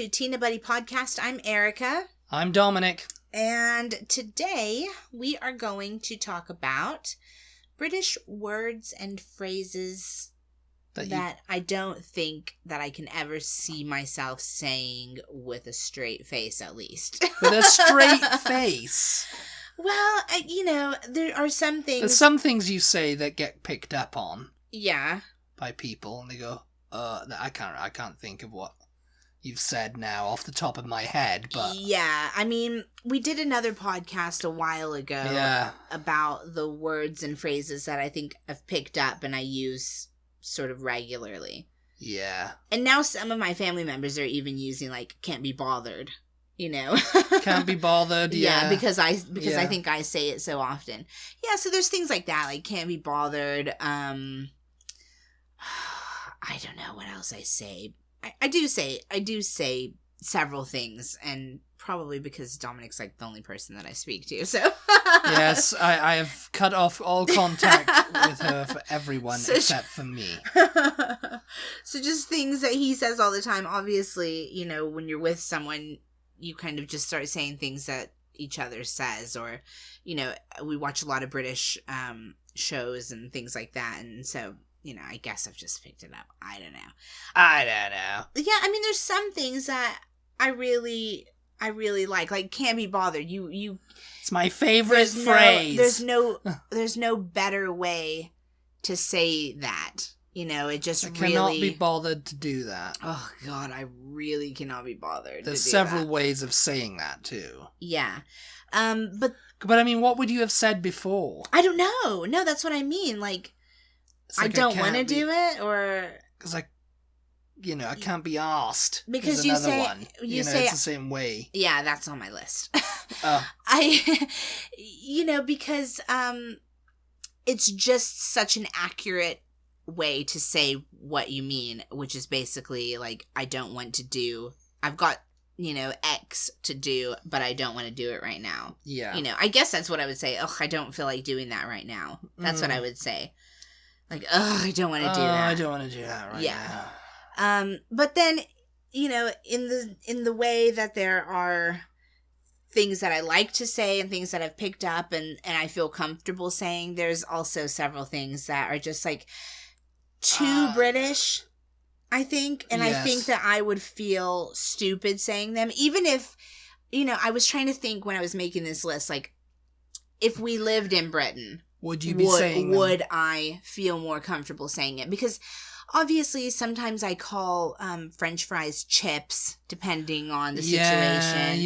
to Tina Butty Podcast. I'm Erica. I'm Dominic. And today we are going to talk about British words and phrases that I don't think that I can ever see myself saying with a straight face, at least. With a straight face? Well, there are some things... There's some things you say that get picked up on. Yeah. By people, and they go, I can't think of what you've said now off the top of my head, but... Yeah, I mean, we did another podcast a while ago about the words and phrases that I think I've picked up and I use sort of regularly. Yeah. And now some of my family members are even using, like, can't be bothered, you know? Can't be bothered, yeah. Because I think I say it so often. Yeah, so there's things like that, like can't be bothered. I don't know what else I say. I do say several things, and probably because Dominic's like the only person that I speak to, so. Yes, I have cut off all contact with her for everyone except for me. So just things that he says all the time. Obviously, you know, when you're with someone, you kind of just start saying things that each other says, or, you know, we watch a lot of British shows and things like that, and so... You know, I guess I've just picked it up. I don't know. Yeah, I mean, there's some things that I really like. Like, can't be bothered. You. It's my favorite phrase. There's no better way to say that. You know, it just I cannot be bothered to do that. Oh, God, I really cannot be bothered. There's several ways of saying that, too. Yeah. But I mean, what would you have said before? I don't know. No, that's what I mean. Like I don't want to do it, or... Because I can't be asked. Because you say... it's the same way. Yeah, that's on my list. Oh. Because it's just such an accurate way to say what you mean, which is basically, like, I don't want to do... I've got, X to do, but I don't want to do it right now. Yeah. I guess that's what I would say. Ugh, I don't feel like doing that right now. That's what I would say. Like, I don't want to do that. I don't want to do that right now. But then, in the way that there are things that I like to say and things that I've picked up and I feel comfortable saying, there's also several things that are just, like, too British, I think. And yes. I think that I would feel stupid saying them. Even if, I was trying to think when I was making this list, like, if we lived in Britain... Would you be saying them? Would I feel more comfortable saying it? Because obviously sometimes I call French fries chips, depending on the situation.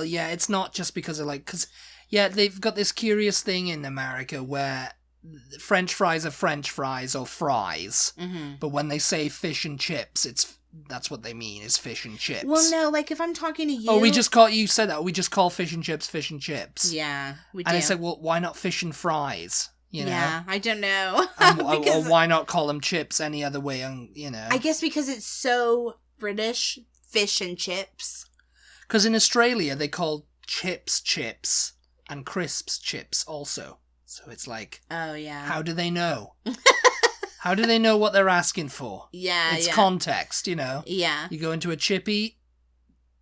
Yeah, it's not just because of because they've got this curious thing in America where French fries are French fries or fries, but when they say fish and chips, that's what they mean, is fish and chips. Well, no, like, if I'm talking to you... Oh, you said that. We just call fish and chips. Yeah, we do. And I said, well, why not fish and fries? Yeah, I don't know. Or why not call them chips any other way, I guess because it's so British, fish and chips. Because in Australia, they call chips, and crisps chips also. So it's like... Oh, yeah. How do they know? How do they know what they're asking for? Yeah, it's context, Yeah. You go into a chippy,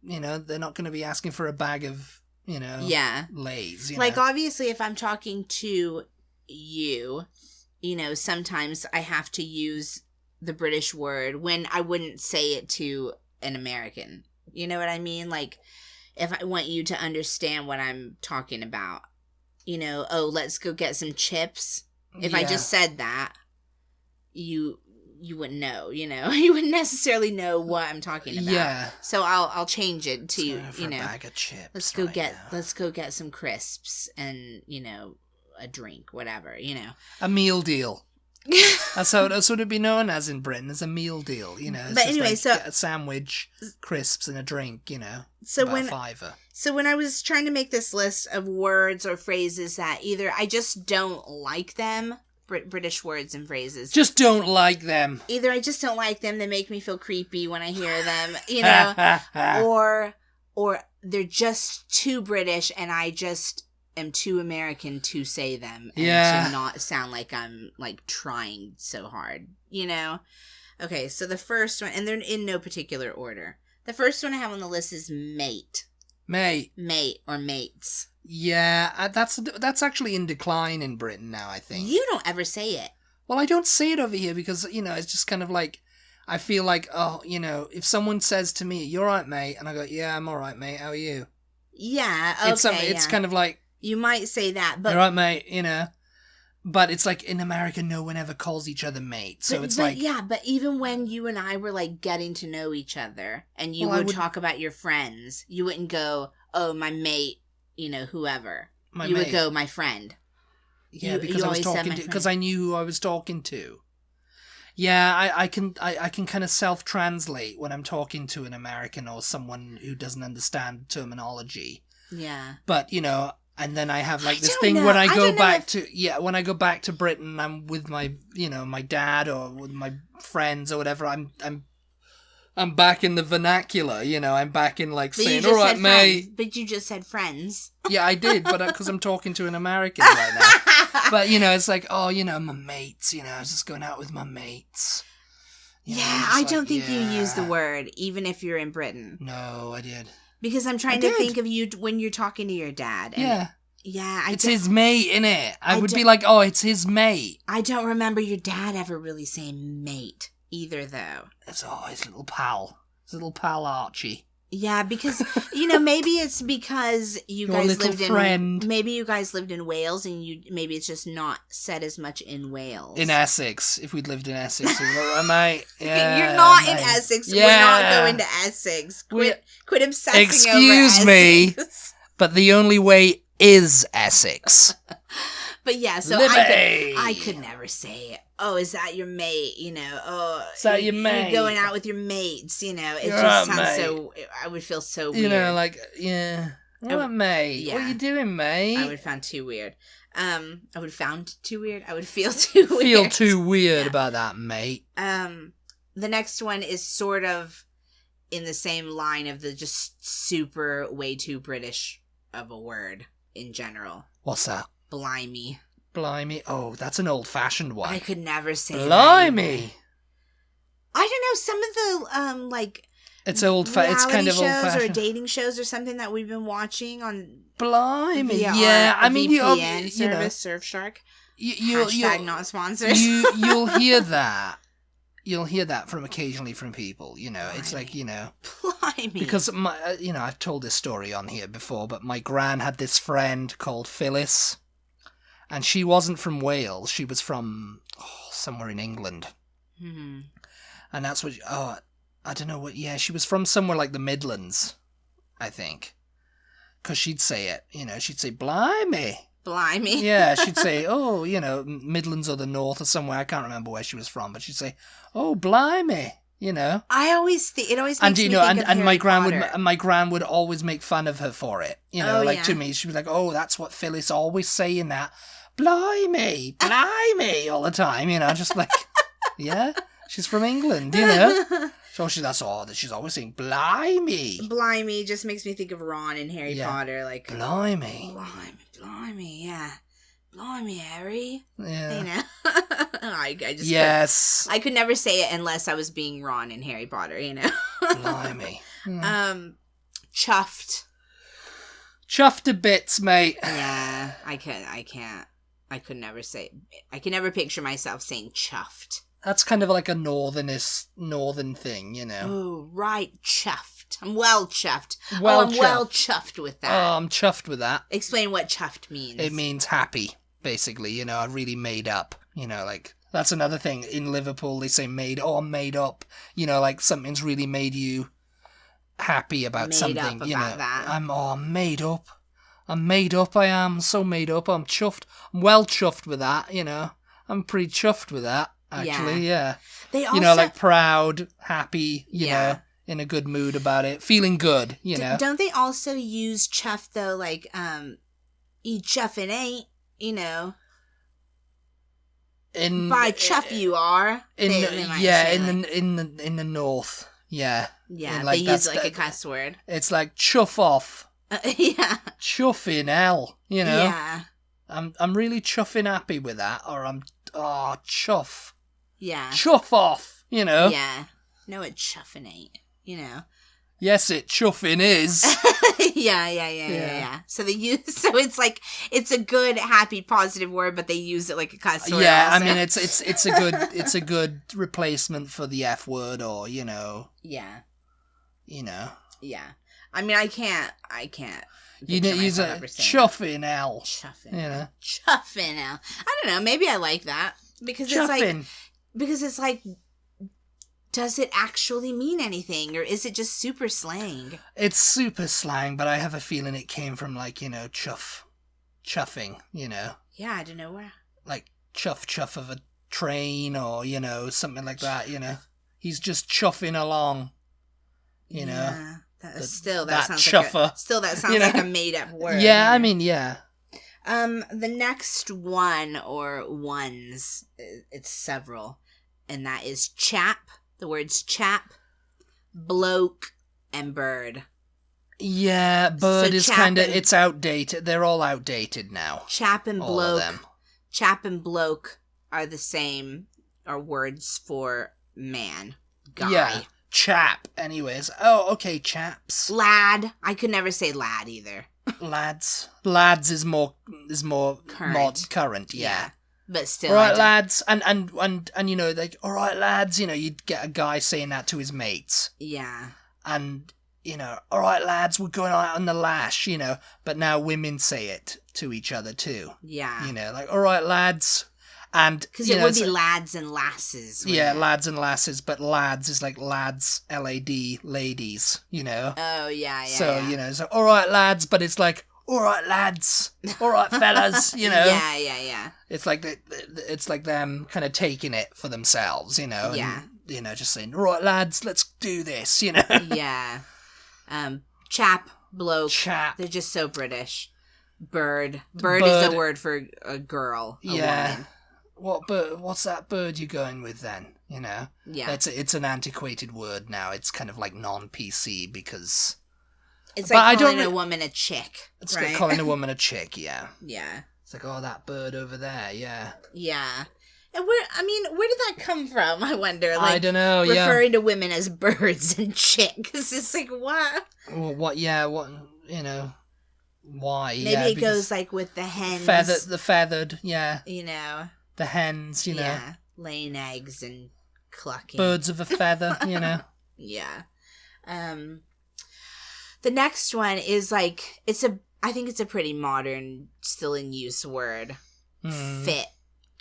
they're not going to be asking for a bag of, Lays. Like, obviously, if I'm talking to you, sometimes I have to use the British word when I wouldn't say it to an American. You know what I mean? Like, if I want you to understand what I'm talking about, let's go get some chips. If I just said that, you wouldn't know, you wouldn't necessarily know what I'm talking about. Yeah. So I'll change it to, a bag of chips. Let's go get some crisps and, a drink, whatever, A meal deal. That's what it'd be known as in Britain, as a meal deal, It's but anyway, get a sandwich, crisps, and a drink, So about $5. So when I was trying to make this list of words or phrases that either I just don't like them, British words and phrases. Just don't like them. Either I just don't like them, they make me feel creepy when I hear them, or they're just too British and I just am too American to say them and to not sound like I'm like trying so hard, Okay, so the first one, and they're in no particular order. The first one I have on the list is mate. Mate. Mate or mates. Yeah, that's actually in decline in Britain now, I think. You don't ever say it. Well, I don't say it over here because, it's just kind of like, I feel like, if someone says to me, "You're right, mate," and I go, "Yeah, I'm all right, mate. How are you?" Yeah, okay. It's kind of like, you might say that, but... "You're right, mate," But it's like in America, no one ever calls each other mate. So Yeah, but even when you and I were like getting to know each other and you would talk about your friends, you wouldn't go, "Oh, my mate, whoever." You would go, "My friend." Yeah, because I was talking to, because I knew who I was talking to. Yeah, I can kind of self-translate when I'm talking to an American or someone who doesn't understand terminology. Yeah. But, and then I have like this thing when I go back to Britain, I'm with my, my dad or with my friends or whatever, I'm back in the vernacular, I'm back in like saying, "All right, mate." But you just said friends. Yeah, I did, but because I'm talking to an American right now. But, it's like, "Oh, my mates, I was just going out with my mates." I don't think you use the word, even if you're in Britain. No, I did. Because I'm trying to think of you when you're talking to your dad. And it's his mate, innit? I would be like, "Oh, it's his mate." I don't remember your dad ever really saying mate either, though. It's his little pal Archie. Yeah, because maybe it's because you guys lived in maybe you guys lived in Wales and maybe it's just not said as much in Wales. In Essex, if we'd lived in Essex, we'd be like, "Mate, yeah, you're not in Essex. Yeah. We're not going to Essex. Quit obsessing Excuse over me, Essex. But the only way is Essex." But yeah, so I could never say, "Oh, is that your mate?" "Oh, is that your mate? You're going out with your mates." It just sounds mate. So. I would feel so weird. What, mate? Yeah. What are you doing, mate? I would found too weird. I would found too weird. I would feel too weird. Feel too weird about that, mate. The next one is sort of in the same line of the just super way too British of a word in general. What's that? Blimey. Blimey. Oh, that's an old-fashioned one. I could never say Blimey. I don't know, some of the it's it's kind of old-fashioned. Or dating shows or something that we've been watching on Blimey. via I mean, VPN service, Surfshark. Hashtag not sponsored. You'll hear that. You'll hear that occasionally from people, Blimey. It's like, Blimey. Because, I've told this story on here before, but my gran had this friend called Phyllis, and she wasn't from Wales, she was from somewhere in England. Mm-hmm. And that's what, I don't know what, she was from somewhere like the Midlands, I think. Because she'd say it, she'd say, "Blimey." Blimey. Yeah, she'd say, "Oh, Midlands or the North or somewhere." I can't remember where she was from, but she'd say, "Oh, blimey," I always think it always makes and me think of and Harry my gran would always make fun of her for it. To me, she'd be like, "Oh, that's what Phyllis always saying that, blimey, blimey," all the time. Just like, yeah, she's from England, So she's always saying blimey. Blimey just makes me think of Ron in Harry Potter, like blimey, yeah, blimey, Harry. Yeah, I just I could never say it unless I was being Ron in Harry Potter, Blimey. Chuffed to bits, mate. Yeah, I can't. I could never say. I can never picture myself saying chuffed. That's kind of like a northern thing, Oh, right, chuffed. I'm well chuffed. Well chuffed with that. Oh, I'm chuffed with that. Explain what chuffed means. It means happy, basically, I really made up, like, that's another thing. In Liverpool, they say I'm made up, like something's really made you happy about something, that. I'm made up. I'm made up, I am so made up. I'm chuffed. I'm well chuffed with that, I'm pretty chuffed with that. Actually, yeah. They also, like proud, happy, in a good mood about it, feeling good, Don't they also use chuff though, like, you chuffing ain't, by chuff you are. In the north, yeah. Yeah, they use like a cuss word. It's like chuff off. Yeah. Chuffing hell, Yeah. I'm really chuffing happy with that, or I'm chuff. Yeah. Chuff off, Yeah. No, it's chuffing ain't, Yes, it chuffing is. Yeah. So they use, so it's like, it's a good, happy, positive word, but they use it like a cuss word. Yeah, also. I mean, it's a good replacement for the F word, or Yeah. Yeah. I mean, I can't. You don't use a chuffing L. Chuffing. Chuffing L. I don't know. Maybe I like that because it's like, does it actually mean anything, or is it just super slang? It's super slang, but I have a feeling it came from chuffing. Yeah, I don't know where. Like chuff of a train, or something like that. He's just chuffing along. Yeah. That sounds like a made up word. Yeah, I mean, yeah. The next one or ones, it's several, and that is chap. The words chap, bloke, and bird. Yeah, bird is it's outdated. They're all outdated now. Chap and all of them. Chap and bloke are the same, are words for man, guy. Yeah. Chap, anyways. Oh, okay, chaps. Lad. I could never say lad either. Lads is more current, yeah. But still. All right, lads, and like, all right, lads, you'd get a guy saying that to his mates. Yeah. And all right, lads, we're going out on the lash, but now women say it to each other too. Yeah. Like, all right, lads. And because it would be lads and lasses. Yeah, lads and lasses, but lads is like lads, L-A-D, ladies, Oh, yeah. So, so, all right, lads, but it's like, all right, lads, all right, fellas, Yeah. It's like it's like them kind of taking it for themselves, Yeah. And, just saying, all right, lads, let's do this, Yeah. Chap, bloke. Chap. They're just so British. Bird is a word for a girl, a woman. What bird? What's that bird you're going with then? Yeah. It's an antiquated word now. It's kind of like non-PC because it's like calling a woman a chick. It's like calling a woman a chick. Yeah. Yeah. It's like, oh, that bird over there. Yeah. Yeah. And where did that come from? I wonder. Like, I don't know. Referring to women as birds and chicks. It's like what? Well, what? Yeah. What? Why? Maybe it goes like with the hens. The feathered. Yeah. The hens, Yeah, laying eggs and clucking. Birds of a feather, Yeah. The next one is like, I think it's a pretty modern, still in use word. Fit.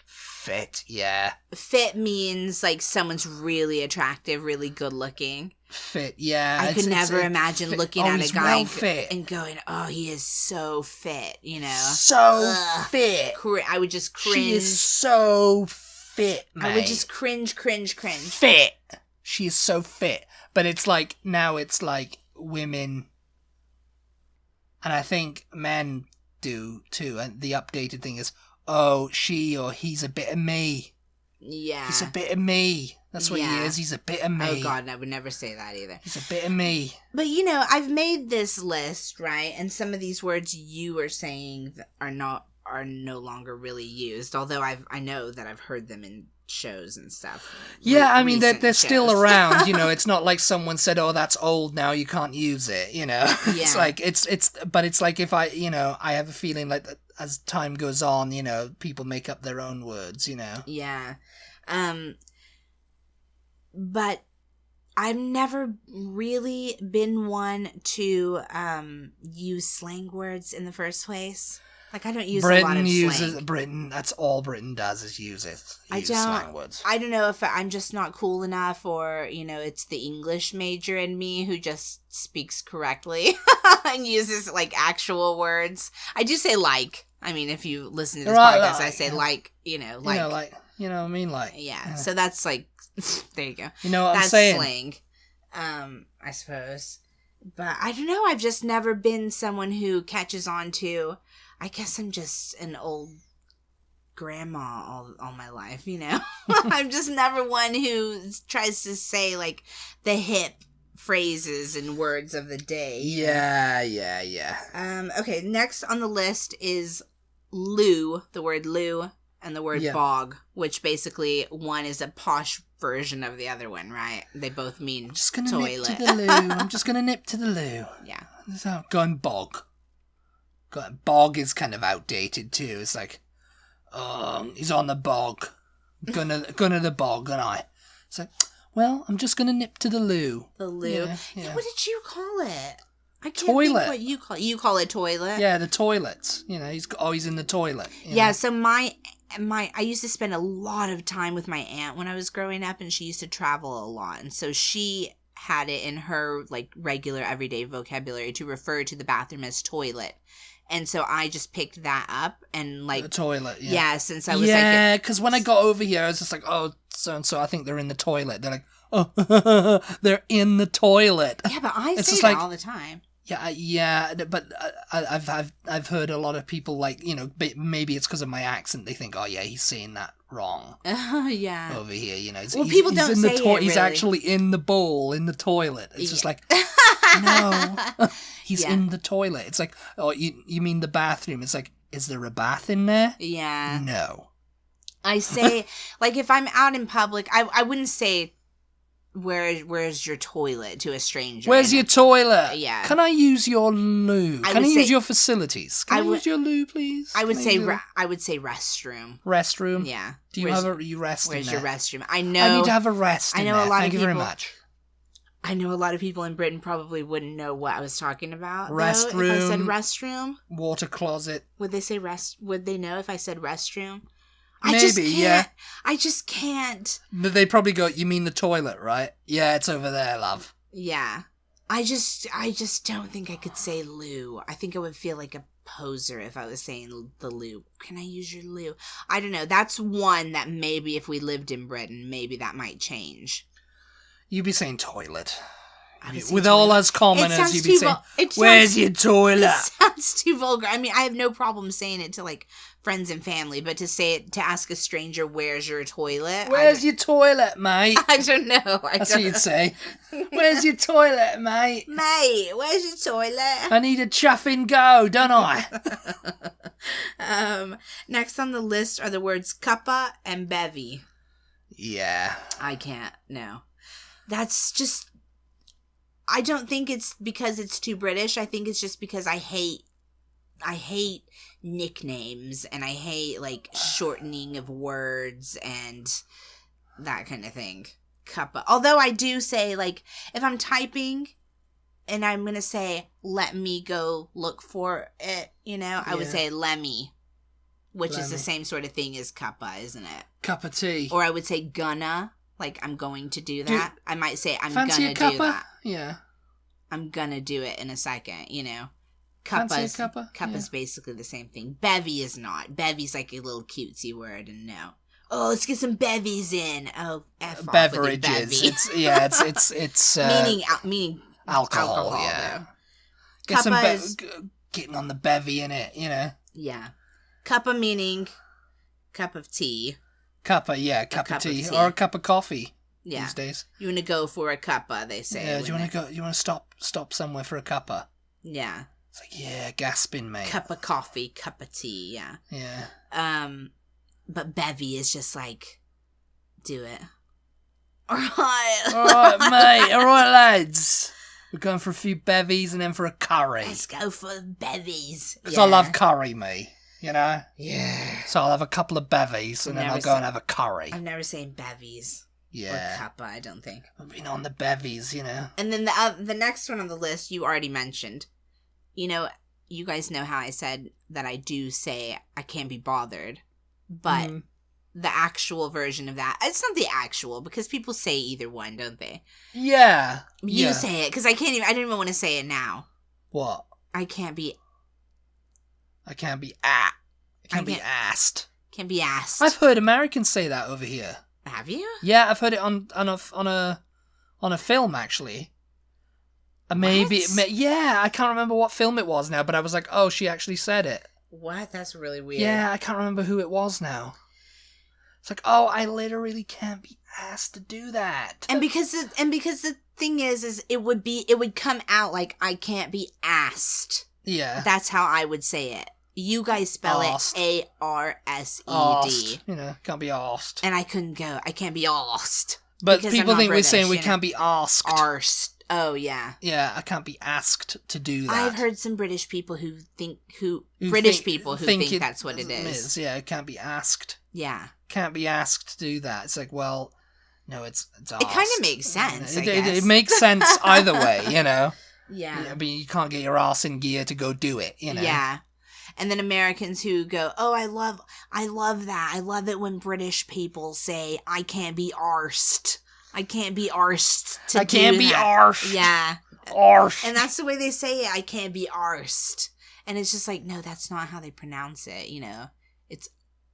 Fit, yeah. Fit means like someone's really attractive, really good looking. Fit, yeah. I could never imagine looking at a guy and going, oh, he is so fit, So fit. I would just cringe. She is so fit, mate. I would just cringe. Fit. She is so fit. But it's like, now it's like women, and I think men do too, and the updated thing is, oh, she or he's a bit of me. Yeah. He's a bit of me. That's what he is. He's a bit of me. Oh, God, I would never say that either. He's a bit of me. But, I've made this list, right? And some of these words you are saying are no longer really used. Although I know that I've heard them in shows and stuff. Yeah, I mean, they're still around. It's not like someone said, oh, that's old now, you can't use it, Yeah. It's like, but it's like if I have a feeling like that as time goes on, people make up their own words, Yeah. But I've never really been one to use slang words in the first place. Like, I don't use a lot of slang. That's all Britain does is use slang words. I don't know if I'm just not cool enough, or, it's the English major in me who just speaks correctly and uses, like, actual words. I do say like. I mean, if you listen to this podcast, I say like, like. I mean, like. Yeah, so that's, like, there you go. You know what that's I'm saying? Slang, I suppose. But I don't know, I've just never been someone who catches on to... I guess I'm just an old grandma all my life, I'm just never one who tries to say, like, the hip phrases and words of the day. Yeah. Okay, next on the list is loo, the word loo. and the word bog, which basically one is a posh version of the other one, right? They both mean I'm just gonna toilet. nip to the loo. I'm just gonna nip to the loo. Yeah. So going bog. Bog is kind of outdated too. It's like, oh, he's on the bog. Gonna the bog, and I. It's like, well, I'm just gonna nip to the loo. The loo. Yeah. What did you call it? I can't toilet. think what you call it. You call it toilet? Yeah, the toilets. He's in the toilet. Yeah, so I used to spend a lot of time with my aunt when I was growing up, and she used to travel a lot. And so she had it in her like regular everyday vocabulary to refer to the bathroom as toilet. And so I just picked that up and like... The toilet, yeah. Yeah, since I was Yeah, because when I got over here, I was just like, oh, so-and-so, I think they're in the toilet. They're like, oh, they're in the toilet. Yeah, but I say that all the time. Yeah, but I've heard a lot of people like, maybe it's because of my accent. They think, oh yeah, he's saying that wrong. Yeah. Over here, people don't say it, really. He's actually in the bowl in the toilet. It's just like, no, he's in the toilet. It's like, oh, you mean the bathroom? It's like, is there a bath in there? Yeah. No. I say, like, if I'm out in public, I wouldn't say, where's your toilet to a stranger? Where's your toilet? Yeah. Can I use your loo? Can I use your facilities? Can I use your loo, please? I would say restroom. Restroom? Yeah. Do you have a rest in there? Where's your restroom? I know. I need to have a rest in there. A lot Thank of you people, very much. I know a lot of people in Britain probably wouldn't know what I was talking about. Restroom. Though, if I said restroom. Water closet. Would they say would they know if I said restroom? Maybe, yeah. I just can't. They probably go, you mean the toilet, right? Yeah, it's over there, love. Yeah. I just don't think I could say loo. I think I would feel like a poser if I was saying the loo. Can I use your loo? I don't know. That's one that maybe if we lived in Britain, maybe that might change. You'd be saying toilet. With all as commoners, you'd be saying, where's your toilet? It sounds too vulgar. I mean, I have no problem saying it to, like, friends and family, but to ask a stranger, where's your toilet? Where's your toilet, mate? I don't know. That's what you'd say. Where's your toilet, mate? Mate, where's your toilet? I need a chuffing go, don't I? Next on the list are the words cuppa and bevy. Yeah. I can't, no. That's just... I don't think it's because it's too British. I think it's just because I hate nicknames and I hate like shortening of words and that kind of thing. Cuppa. Although I do say, like, if I'm typing and I'm going to say, let me go look for it, I would say lemmy, which is the same sort of thing as cuppa, isn't it? Cup of tea. Or I would say gonna. Like, I'm going to do that. I might say, I'm gonna do that. Yeah. I'm gonna do it in a second, Fancy a cuppa? Cuppa's basically the same thing. Bevy is not. Bevy's like a little cutesy word, and no. Oh, let's get some bevies in. Oh, F off beverages. It's meaning alcohol, yeah. Get some getting on the bevy in it, Yeah. Cuppa meaning cup of tea. Cuppa, yeah, cup of tea. Or a cup of coffee these days. You want to go for a cuppa, they say. Yeah, do you want to go? You want to stop somewhere for a cuppa? Yeah. It's like, yeah, gasping, mate. Cup of coffee, cup of tea, yeah. Yeah. But bevy is just like, do it. All right. All right, mate. All right, lads. We're going for a few bevies and then for a curry. Let's go for bevies. Because I love curry, me. Yeah. So I'll have a couple of bevies and then I'll go and have a curry. I've never seen bevies. Yeah. Or cuppa, I don't think. I've been on the bevies, And then the next one on the list you already mentioned. You guys know how I said that I do say I can't be bothered. But the actual version of that, it's not the actual, because people say either one, don't they? Yeah. You say it, because I don't even want to say it now. What? I can't be asked. Can't be asked. I've heard Americans say that over here. Have you? Yeah, I've heard it on a film actually. Maybe I can't remember what film it was now, but I was like, oh, she actually said it. What? That's really weird. Yeah, I can't remember who it was now. It's like, oh, I literally can't be asked to do that. And because the thing is it would come out like I can't be asked. Yeah. That's how I would say it. You guys spell Arsed. it Arsed. Arsed. Can't be arsed. And I couldn't go. I can't be arsed. But because people I'm not think we're saying we British, can't be asked. Arsed. Oh, yeah. Yeah, I can't be asked to do that. I've heard some British people who think that's what it is. Yeah, it can't be asked. Yeah. Can't be asked to do that. It's like, well, no, it's asked. It kind of makes sense, I guess. It makes sense either way, Yeah. But you can't get your ass in gear to go do it, Yeah. And then Americans who go, oh, I love that. I love it when British people say, I can't be arsed. I can't be arsed to do that. I can't be arsed. Yeah. Arsed. And that's the way they say it. I can't be arsed. And it's just like, no, that's not how they pronounce it, It's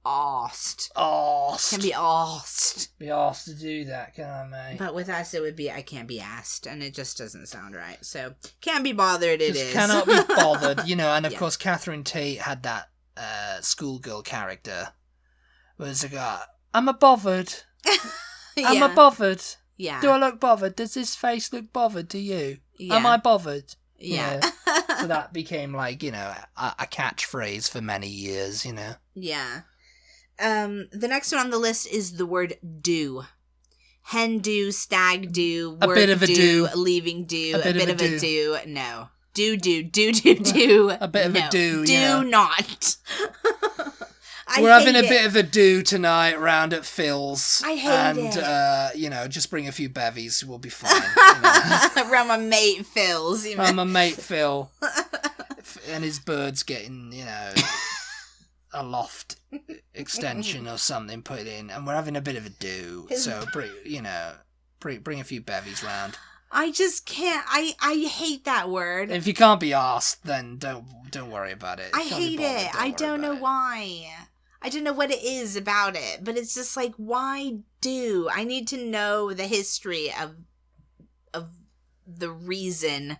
arsed. Arsed. Can be arsed. Be asked to do that, can I, mate? But with us, it would be, I can't be asked. And it just doesn't sound right. So, can't be bothered, it is. Cannot be bothered, and of course, Catherine Tate had that schoolgirl character. Where it's like, I'm a bothered. I'm a bothered. Yeah. Do I look bothered? Does this face look bothered to you? Yeah. Am I bothered? Yeah. So that became a catchphrase for many years, Yeah. The next one on the list is the word do. Hen do, stag do, work a bit of a do, leaving do, a bit of a do. No. Do. A bit of a do, Do not. We're having a bit of a do tonight round at Phil's. I hate it. And, just bring a few bevies. We'll be fine. Around my mate Phil's. Around my mate Phil. And his bird's getting, a loft extension or something put in. And we're having a bit of a do. So, bring a few bevies round. I just can't. I hate that word. If you can't be asked, then don't worry about it. I hate it. I don't know why. I don't know what it is about it, but it's just like, why do? I need to know the history of the reason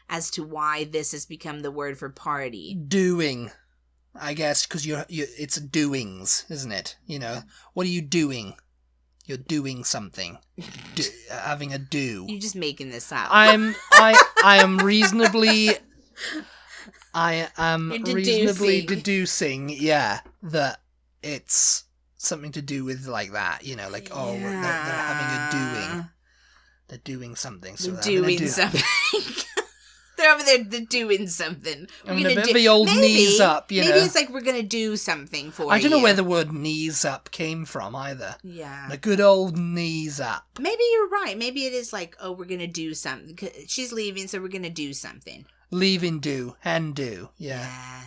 as to why this has become the word for party. Doing, I guess, because it's doings, isn't it? What are you doing? You're doing something. Having a do. You're just making this up. I am reasonably. I am reasonably deducing, that it's something to do with like that, they're having a doing. They're doing something. So they're doing something. They're over there doing something. We're going to do the old knees up, Maybe it's like we're going to do something for you. I don't know where the word knees up came from either. Yeah. The good old knees up. Maybe you're right. Maybe it is like, oh, we're going to do something. She's leaving, so we're going to do something. Leaving do. And do. Yeah.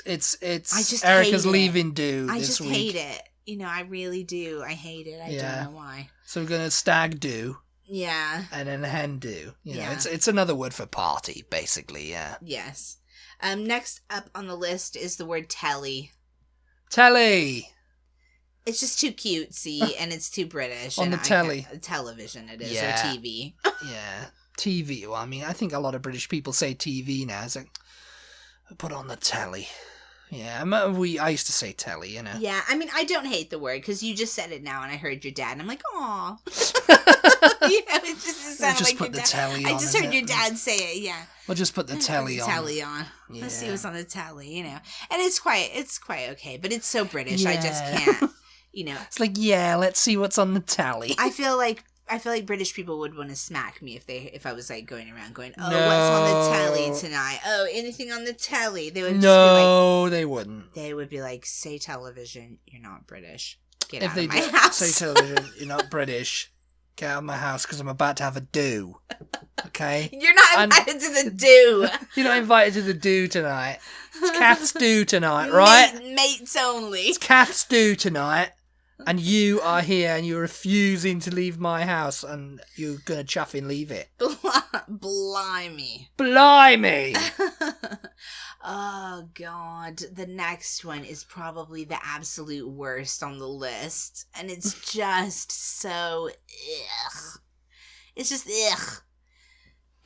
It's I just Erica's hate leaving do I this week. just hate it. I really do. I hate it. I don't know why. So we're going to stag do. Yeah. And then hen do. It's another word for party, basically, yeah. Yes. Next up on the list is the word telly. Telly! It's just too cutesy and it's too British. On the telly. Television it is, or TV. Yeah. TV. Well, I think a lot of British people say TV now. It's like, put on the telly. Yeah, I used to say telly, Yeah, I don't hate the word, because you just said it now, and I heard your dad, and I'm like, aw. It just sounded like your dad. Telly I just heard your dad say it, yeah. We'll just put the telly on. Yeah. Let's see what's on the telly, And it's quite okay, but it's so British, I just can't, It's like, let's see what's on the telly. I feel like British people would want to smack me if I was like going around going, oh, what's on the telly tonight? Oh, anything on the telly? They would just be like, they wouldn't. They would be like, say television, you're not British. Get if out they of my house. Say television, you're not British. Get out of my house because I'm about to have a do. Okay? You're not invited to the do. You're not invited to the do tonight. It's cat's do tonight, right? Mates only. It's cat's do tonight. And you are here and you're refusing to leave my house and you're going to chuff and leave it. Blimey. Blimey! Oh, God. The next one is probably the absolute worst on the list. And it's just so ugh. It's just ugh.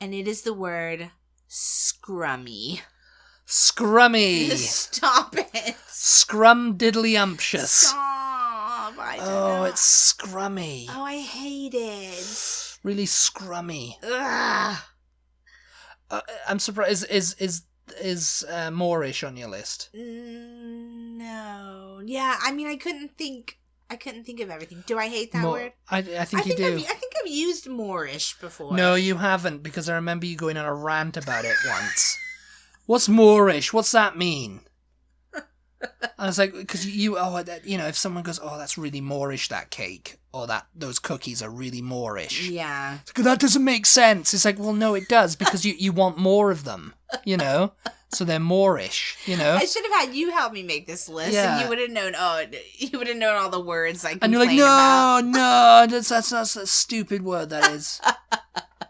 And it is the word scrummy. Scrummy. Stop it. Scrum-diddly-umptious. Stop. I don't know. It's scrummy. Oh, I hate it. Really scrummy. Ugh. I'm surprised. Is is Moorish on your list? No. Yeah, I mean, I couldn't think of everything. Do I hate that word? I think you do. I think I've used Moorish before. No, you haven't, because I remember you going on a rant about it once. What's Moorish? What's that mean? I was like, because if someone goes, oh, that's really Moorish, that cake, or those cookies are really Moorish. Yeah. That doesn't make sense. It's like, well, no, it does, because you want more of them, so they're Moorish, I should have had you help me make this list, and you would have known, all the words I complain about. And you're like, no, that's not a stupid word, that is.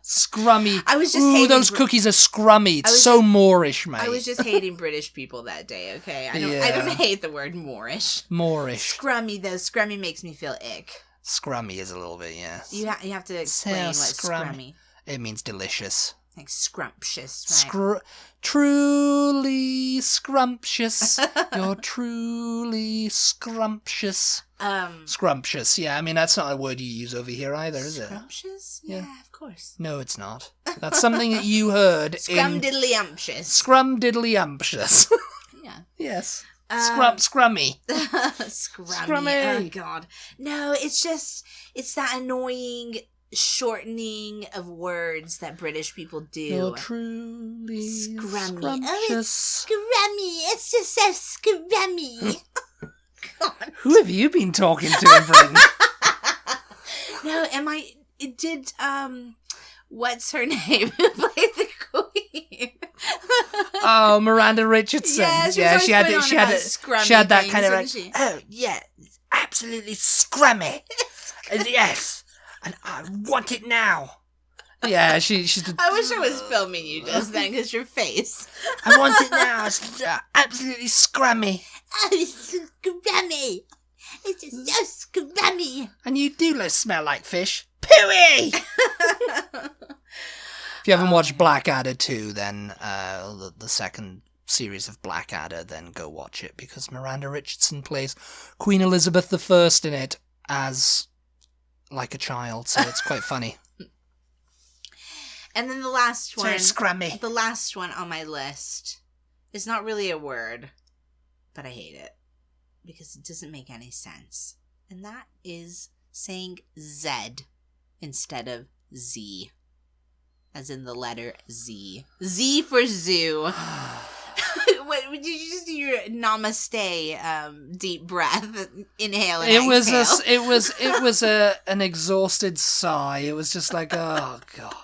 Scrummy. I was just hating those cookies are scrummy. It's so Moorish, mate. I was just hating British people that day, okay? I don't hate the word Moorish. Moorish. Scrummy, though. Scrummy makes me feel ick. Scrummy is a little bit, yes. You have to explain what's scrummy. It means delicious. Like scrumptious, right? Truly scrumptious. You're truly scrumptious. Scrumptious, yeah. I mean, that's not a word you use over here either, is it? Scrumptious? Yeah, of course. No, it's not. That's something that you heard Scrumdiddly-umptious. Scrumdiddly-umptious. Yeah. Yes. Scrummy. Scrummy. Oh, God. No, it's that annoying shortening of words that British people do. You're truly scrummy. Scrumptious. Oh, it's scrummy. It's just so scrummy. God. Who have you been talking to in Britain? No, what's her name who played the Queen? Oh, Miranda Richardson. Yeah, she had that kind of like, oh yeah, it's absolutely scrummy. Yes. And I want it now. Yeah, she's. I wish I was filming you just then, because your face. I want it now. It's absolutely scrummy. Oh, it's scrummy. It's just so scrummy. And you do smell like fish. Pooey! If you haven't watched Blackadder 2, then the second series of Blackadder, then go watch it, because Miranda Richardson plays Queen Elizabeth I in it as like a child, so it's quite funny. And then the last one, scrummy. The last one on my list is not really a word, but I hate it because it doesn't make any sense. And that is saying Z instead of Z, as in the letter Z. Z for zoo. What, did you just do your namaste deep breath, inhale and exhale? It was an exhausted sigh. It was just like, oh God.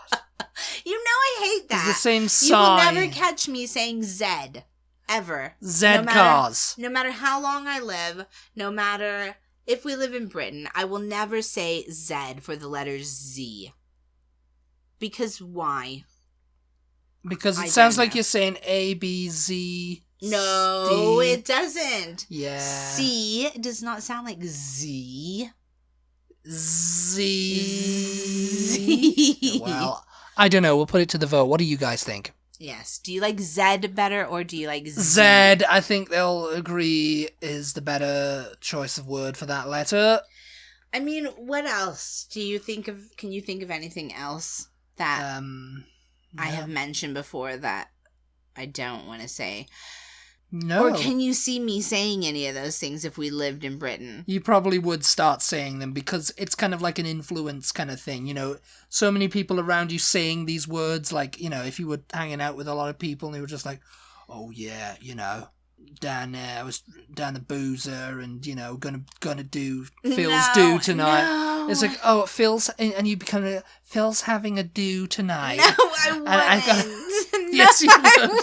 You know I hate that. It's the same sigh. You will never catch me saying Z, ever. Cars. No matter how long I live, no matter if we live in Britain, I will never say Z for the letter Z. Because why? Because it sounds like you're saying A, B, Z. No, D. it doesn't. Yeah. C does not sound like Z. Z. Well, I don't know. We'll put it to the vote. What do you guys think? Yes. Do you like Z better or do you like Z? Z, I think they'll agree, is the better choice of word for that letter. I mean, what else do you think of? Can you think of anything else that I have mentioned before that I don't want to say? No. Or can you see me saying any of those things if we lived in Britain? You probably would start saying them because it's kind of like an influence kind of thing. So many people around you saying these words, like, if you were hanging out with a lot of people and they were just like, oh yeah, down there, I was down the boozer and, gonna do Phil's do tonight. No. It's like, oh, Phil's, and you become Phil's having a do tonight. No, I wouldn't. Yes, you would.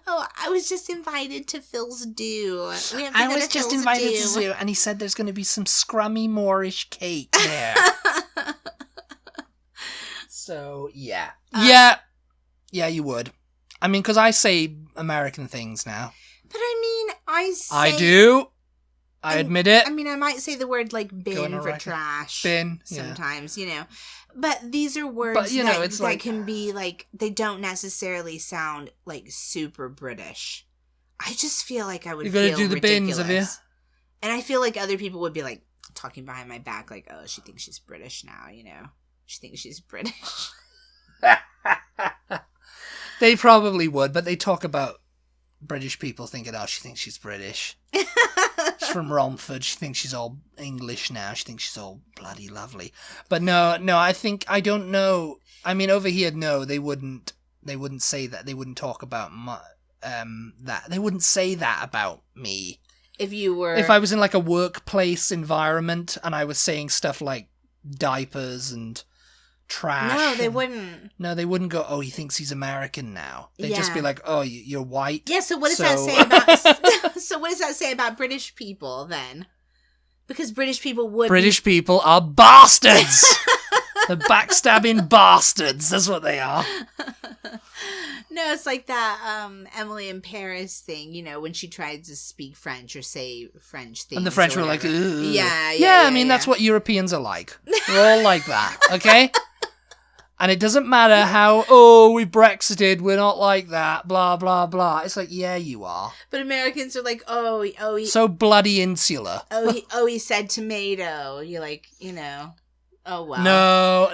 Oh, I was just invited to Phil's do. I was just invited to zoo, and he said there's going to be some scrummy Moorish cake there. So, yeah. Yeah, you would. I mean, because I say American things now. But I mean, I do. I admit it. I mean, I might say the word like bin for trash. Bin, sometimes, But these are words that can be like, they don't necessarily sound like super British. I just feel like I would feel ridiculous. You've got to do the bins, have you? And I feel like other people would be like talking behind my back, like, oh, she thinks she's British now, She thinks she's British. They probably would, but they talk about British people thinking, oh, she thinks she's British. She's from Romford. She thinks she's all English now. She thinks she's all bloody lovely. But no, I don't know. I mean, over here, no, they wouldn't say that. They wouldn't talk about that. They wouldn't say that about me. If I was in like a workplace environment and I was saying stuff like diapers and trash. No, they wouldn't. No, they wouldn't go, oh, he thinks he's American now. They'd just be like, oh, you're white. Yeah, so what does that say about... So what does that say about British people, then? Because British people would... British people are bastards! The backstabbing bastards. That's what they are. No, it's like that Emily in Paris thing, you know, when she tried to speak French or say French things. And the French were like, ugh. Yeah, I mean, that's what Europeans are like. We're all like that, okay? And it doesn't matter how, we Brexited, we're not like that, blah, blah, blah. It's like, yeah, you are. But Americans are like, he... So bloody insular. He said tomato. You're like, you know... Oh, wow. No,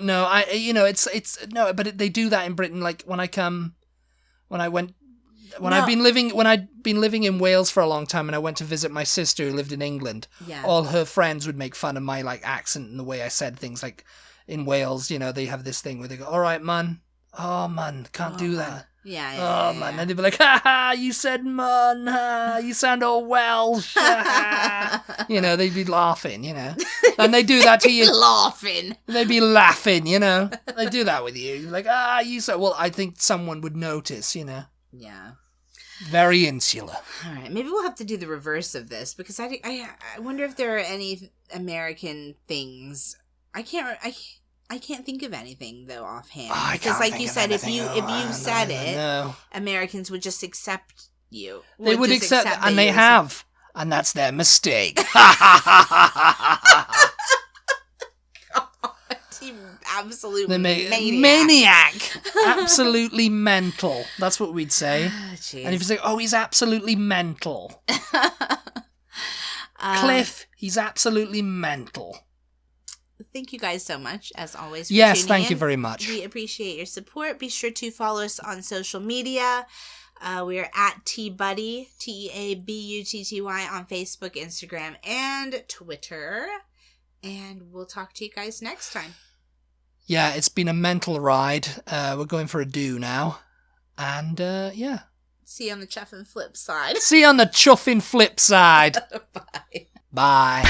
it's no, but they do that in Britain. Like when I've been living in Wales for a long time, and I went to visit my sister who lived in England. Yeah. All her friends would make fun of my like accent and the way I said things. Like in Wales, you know, they have this thing where they go, "All right, man, oh man, can't do that." Yeah. Man, and they'd be like, "Ha ha, you said man, ha, you sound all Welsh." You know, they'd be laughing, you know, and they do that to you. Laughing. They'd be laughing, you know. They do that with you. Like, you said. Well, I think someone would notice, you know. Yeah. Very insular. All right, maybe we'll have to do the reverse of this because I wonder if there are any American things. I can't think of anything though offhand. Because like you said, if you said it, Americans would just accept you. They would accept, and they have, and that's their mistake. Absolute maniac. Absolutely mental. That's what we'd say. And if you say, he's absolutely mental. Cliff, he's absolutely mental. Thank you guys so much, as always. Yes, thank you very much. We appreciate your support. Be sure to follow us on social media. We are at Butty, TEABUTTY on Facebook, Instagram, and Twitter. And we'll talk to you guys next time. Yeah, it's been a mental ride. We're going for a do now. And, yeah. See you on the chuffing flip side. See you on the chuffing flip side. Bye. Bye.